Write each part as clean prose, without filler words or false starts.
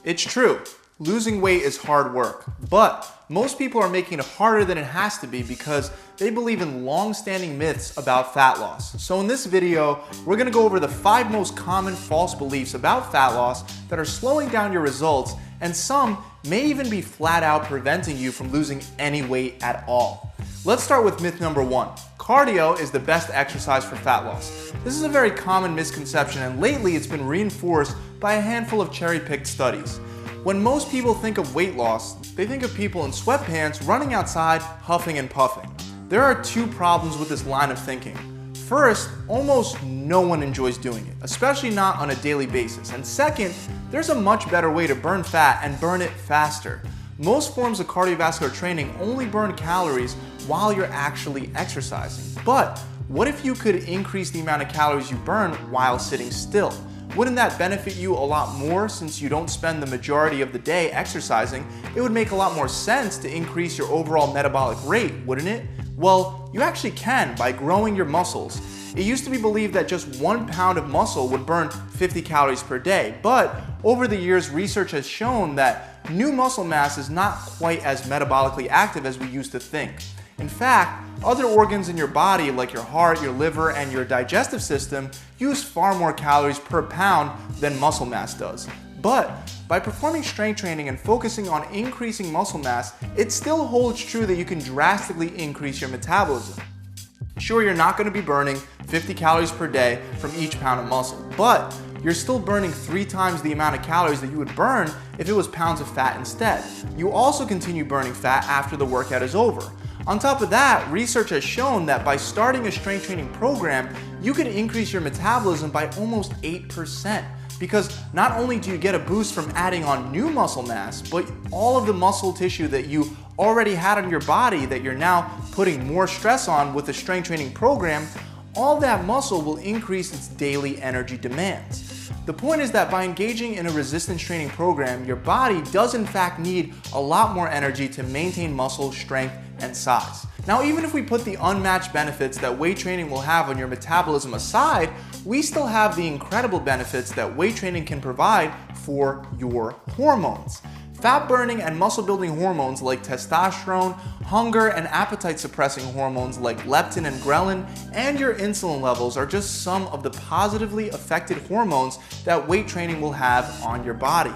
It's true, losing weight is hard work, but most people are making it harder than it has to be because they believe in long-standing myths about fat loss. So in this video, we're going to go over the 5 most common false beliefs about fat loss that are slowing down your results, and some may even be flat out preventing you from losing any weight at all. Let's start with myth number 1. Cardio is the best exercise for fat loss. This is a very common misconception, and lately it's been reinforced by a handful of cherry-picked studies. When most people think of weight loss, they think of people in sweatpants running outside, huffing and puffing. There are 2 problems with this line of thinking. First, almost no one enjoys doing it, especially not on a daily basis. And second, there's a much better way to burn fat and burn it faster. Most forms of cardiovascular training only burn calories while you're actually exercising. But what if you could increase the amount of calories you burn while sitting still? Wouldn't that benefit you a lot more since you don't spend the majority of the day exercising? It would make a lot more sense to increase your overall metabolic rate, wouldn't it? Well, you actually can by growing your muscles. It used to be believed that just 1 pound of muscle would burn 50 calories per day, but over the years, research has shown that new muscle mass is not quite as metabolically active as we used to think. In fact, other organs in your body like your heart, your liver, and your digestive system use far more calories per pound than muscle mass does. But by performing strength training and focusing on increasing muscle mass, it still holds true that you can drastically increase your metabolism. Sure, you're not going to be burning 50 calories per day from each pound of muscle, but you're still burning 3 times the amount of calories that you would burn if it was pounds of fat instead. You also continue burning fat after the workout is over. On top of that, research has shown that by starting a strength training program, you can increase your metabolism by almost 8%. Because not only do you get a boost from adding on new muscle mass, but all of the muscle tissue that you already had on your body that you're now putting more stress on with the strength training program, all that muscle will increase its daily energy demands. The point is that by engaging in a resistance training program, your body does in fact need a lot more energy to maintain muscle strength and size. Now, even if we put the unmatched benefits that weight training will have on your metabolism aside, we still have the incredible benefits that weight training can provide for your hormones. Fat burning and muscle building hormones like testosterone, hunger and appetite suppressing hormones like leptin and ghrelin, and your insulin levels are just some of the positively affected hormones that weight training will have on your body.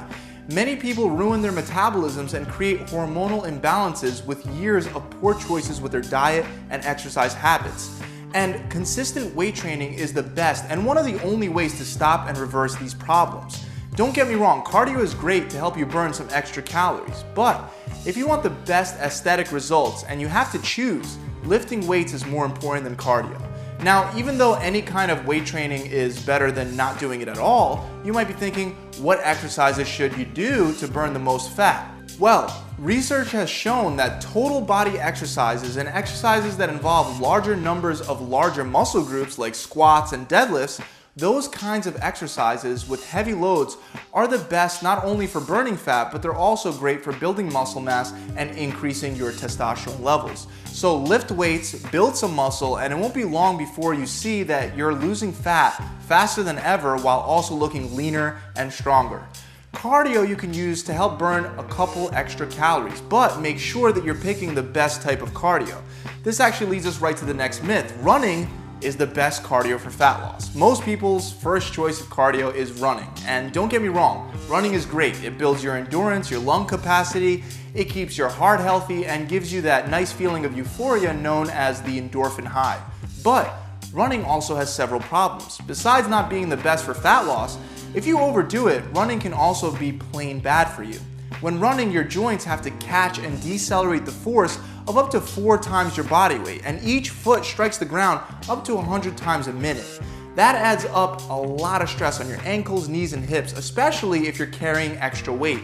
Many people ruin their metabolisms and create hormonal imbalances with years of poor choices with their diet and exercise habits. And consistent weight training is the best and one of the only ways to stop and reverse these problems. Don't get me wrong, cardio is great to help you burn some extra calories, but if you want the best aesthetic results and you have to choose, lifting weights is more important than cardio. Now, even though any kind of weight training is better than not doing it at all, you might be thinking, what exercises should you do to burn the most fat? Well, research has shown that total body exercises and exercises that involve larger numbers of larger muscle groups like squats and deadlifts, those kinds of exercises with heavy loads are the best not only for burning fat, but they're also great for building muscle mass and increasing your testosterone levels. So lift weights, build some muscle, and it won't be long before you see that you're losing fat faster than ever while also looking leaner and stronger. Cardio you can use to help burn a couple extra calories, but make sure that you're picking the best type of cardio. This actually leads us right to the next myth. Running is the best cardio for fat loss. Most people's first choice of cardio is running. And don't get me wrong, running is great. It builds your endurance, your lung capacity, it keeps your heart healthy, and gives you that nice feeling of euphoria known as the endorphin high. But running also has several problems. Besides not being the best for fat loss, if you overdo it, running can also be plain bad for you. When running, your joints have to catch and decelerate the force of up to 4 times your body weight, and each foot strikes the ground up to 100 times a minute. That adds up a lot of stress on your ankles, knees, and hips, especially if you're carrying extra weight.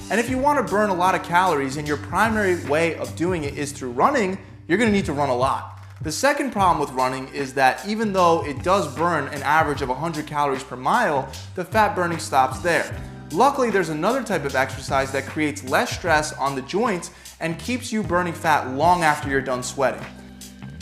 And if you want to burn a lot of calories and your primary way of doing it is through running, you're going to need to run a lot. The second problem with running is that even though it does burn an average of 100 calories per mile, the fat burning stops there. Luckily, there's another type of exercise that creates less stress on the joints and keeps you burning fat long after you're done sweating.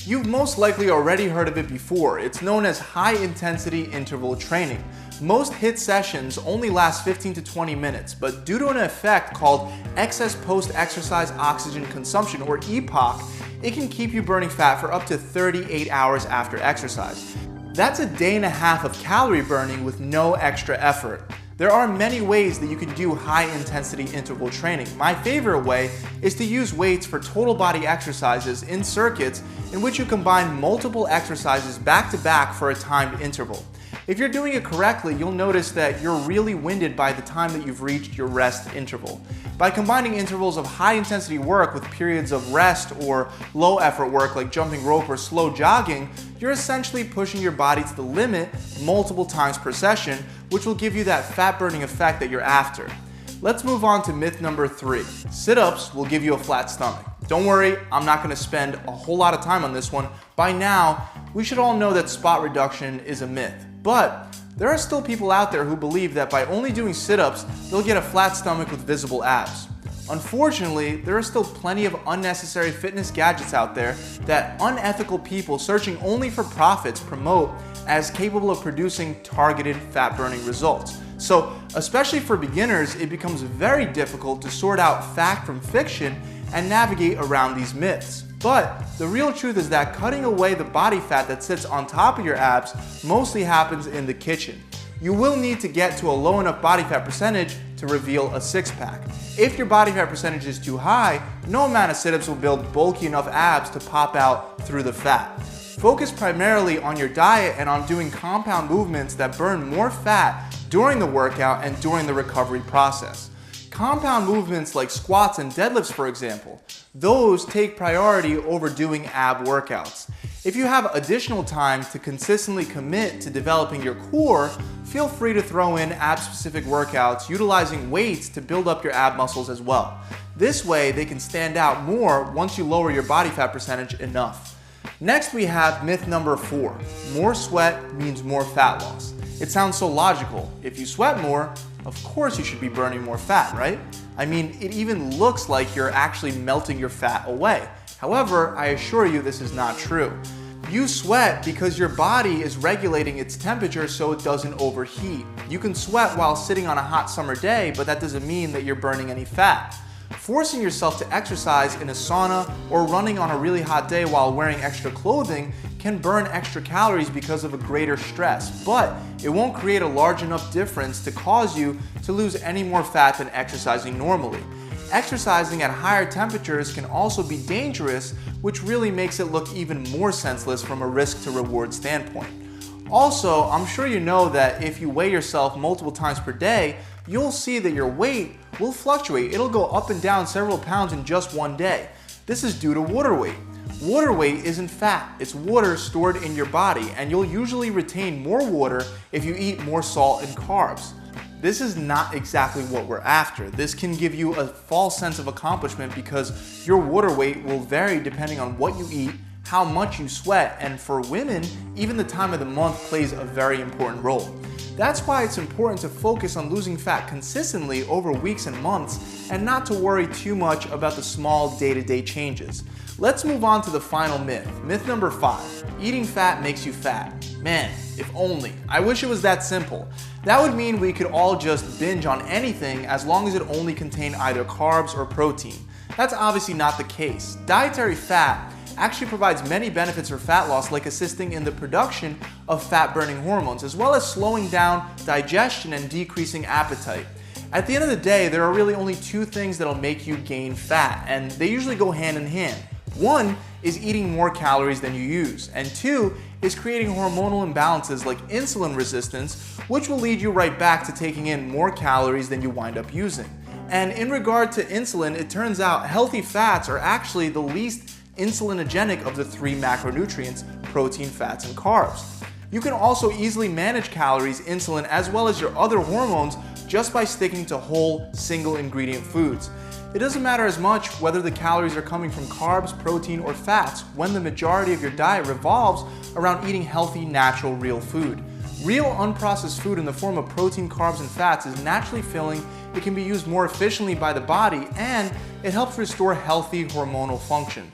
You've most likely already heard of it before. It's known as high intensity interval training. Most HIIT sessions only last 15 to 20 minutes, but due to an effect called excess post-exercise oxygen consumption, or EPOC, it can keep you burning fat for up to 38 hours after exercise. That's a day and a half of calorie burning with no extra effort. There are many ways that you can do high-intensity interval training. My favorite way is to use weights for total body exercises in circuits in which you combine multiple exercises back to back for a timed interval. If you're doing it correctly, you'll notice that you're really winded by the time that you've reached your rest interval. By combining intervals of high-intensity work with periods of rest or low-effort work like jumping rope or slow jogging, you're essentially pushing your body to the limit multiple times per session, which will give you that fat-burning effect that you're after. Let's move on to myth number 3. Sit-ups will give you a flat stomach. Don't worry, I'm not going to spend a whole lot of time on this one. By now, we should all know that spot reduction is a myth. But there are still people out there who believe that by only doing sit-ups, they'll get a flat stomach with visible abs. Unfortunately, there are still plenty of unnecessary fitness gadgets out there that unethical people searching only for profits promote as capable of producing targeted fat-burning results. So, especially for beginners, it becomes very difficult to sort out fact from fiction and navigate around these myths. But the real truth is that cutting away the body fat that sits on top of your abs mostly happens in the kitchen. You will need to get to a low enough body fat percentage to reveal a six-pack. If your body fat percentage is too high, no amount of sit-ups will build bulky enough abs to pop out through the fat. Focus primarily on your diet and on doing compound movements that burn more fat during the workout and during the recovery process. Compound movements like squats and deadlifts, for example, those take priority over doing ab workouts. If you have additional time to consistently commit to developing your core, feel free to throw in ab-specific workouts utilizing weights to build up your ab muscles as well. This way, they can stand out more once you lower your body fat percentage enough. Next, we have myth number 4. More sweat means more fat loss. It sounds so logical. If you sweat more, of course you should be burning more fat, right? I mean, it even looks like you're actually melting your fat away. However, I assure you this is not true. You sweat because your body is regulating its temperature so it doesn't overheat. You can sweat while sitting on a hot summer day, but that doesn't mean that you're burning any fat. Forcing yourself to exercise in a sauna or running on a really hot day while wearing extra clothing can burn extra calories because of a greater stress, but it won't create a large enough difference to cause you to lose any more fat than exercising normally. Exercising at higher temperatures can also be dangerous, which really makes it look even more senseless from a risk to reward standpoint. Also, I'm sure you know that if you weigh yourself multiple times per day, you'll see that your weight will fluctuate. It'll go up and down several pounds in just one day. This is due to water weight. Water weight isn't fat, it's water stored in your body, and you'll usually retain more water if you eat more salt and carbs. This is not exactly what we're after. This can give you a false sense of accomplishment because your water weight will vary depending on what you eat, how much you sweat, and for women, even the time of the month plays a very important role. That's why it's important to focus on losing fat consistently over weeks and months and not to worry too much about the small day-to-day changes. Let's move on to the final myth. Myth number 5. Eating fat makes you fat. Man, if only. I wish it was that simple. That would mean we could all just binge on anything as long as it only contained either carbs or protein. That's obviously not the case. Dietary fat actually provides many benefits for fat loss, like assisting in the production of fat-burning hormones, as well as slowing down digestion and decreasing appetite. At the end of the day, there are really only 2 things that'll make you gain fat, and they usually go hand in hand. 1 is eating more calories than you use, and 2 is creating hormonal imbalances like insulin resistance, which will lead you right back to taking in more calories than you wind up using. And in regard to insulin, it turns out healthy fats are actually the least insulinogenic of the 3 macronutrients: protein, fats, and carbs. You can also easily manage calories, insulin, as well as your other hormones just by sticking to whole, single ingredient foods. It doesn't matter as much whether the calories are coming from carbs, protein, or fats when the majority of your diet revolves around eating healthy, natural, real food. Real unprocessed food in the form of protein, carbs, and fats is naturally filling, it can be used more efficiently by the body, and it helps restore healthy hormonal function.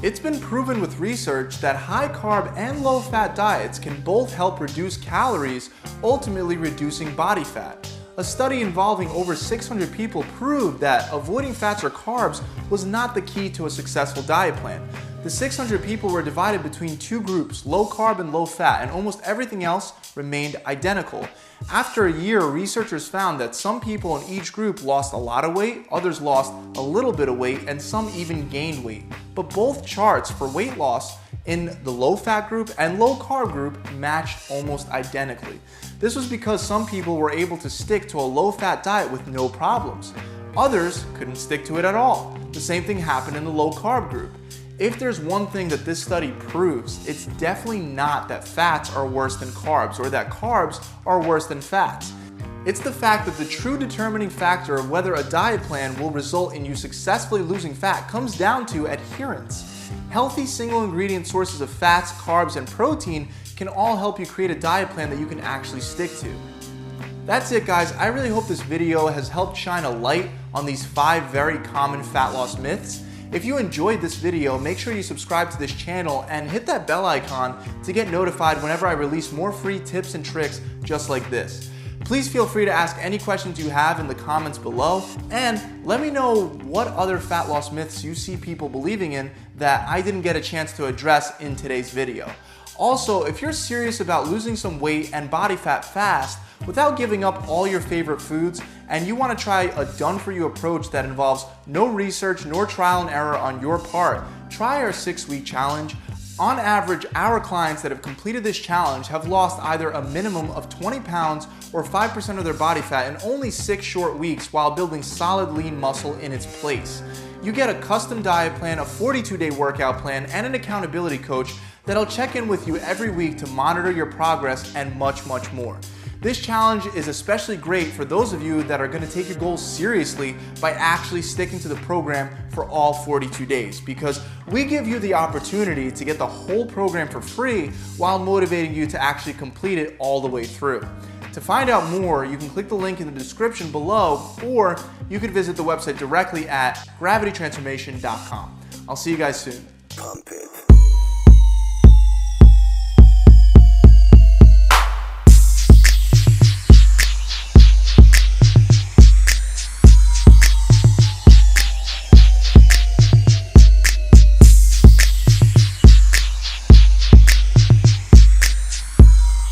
It's been proven with research that high carb and low fat diets can both help reduce calories ultimately reducing body fat. A study involving over 600 people proved that avoiding fats or carbs was not the key to a successful diet plan. The 600 people were divided between two groups, low carb and low fat, and almost everything else remained identical. After a year, researchers found that some people in each group lost a lot of weight, others lost a little bit of weight, and some even gained weight. But both charts for weight loss in the low-fat group and low-carb group matched almost identically. This was because some people were able to stick to a low-fat diet with no problems. Others couldn't stick to it at all. The same thing happened in the low-carb group. If there's one thing that this study proves, it's definitely not that fats are worse than carbs or that carbs are worse than fats. It's the fact that the true determining factor of whether a diet plan will result in you successfully losing fat comes down to adherence. Healthy single ingredient sources of fats, carbs, and protein can all help you create a diet plan that you can actually stick to. That's it, guys. I really hope this video has helped shine a light on these 5 very common fat loss myths. If you enjoyed this video, make sure you subscribe to this channel and hit that bell icon to get notified whenever I release more free tips and tricks just like this. Please feel free to ask any questions you have in the comments below, and let me know what other fat loss myths you see people believing in that I didn't get a chance to address in today's video. Also, if you're serious about losing some weight and body fat fast without giving up all your favorite foods, and you want to try a done-for-you approach that involves no research nor trial and error on your part, try our 6-week challenge. On average, our clients that have completed this challenge have lost either a minimum of 20 pounds or 5% of their body fat in only 6 short weeks while building solid lean muscle in its place. You get a custom diet plan, a 42-day workout plan, and an accountability coach that'll check in with you every week to monitor your progress and much, much more. This challenge is especially great for those of you that are going to take your goals seriously by actually sticking to the program for all 42 days, because we give you the opportunity to get the whole program for free while motivating you to actually complete it all the way through. To find out more, you can click the link in the description below, or you could visit the website directly at gravitytransformation.com. I'll see you guys soon.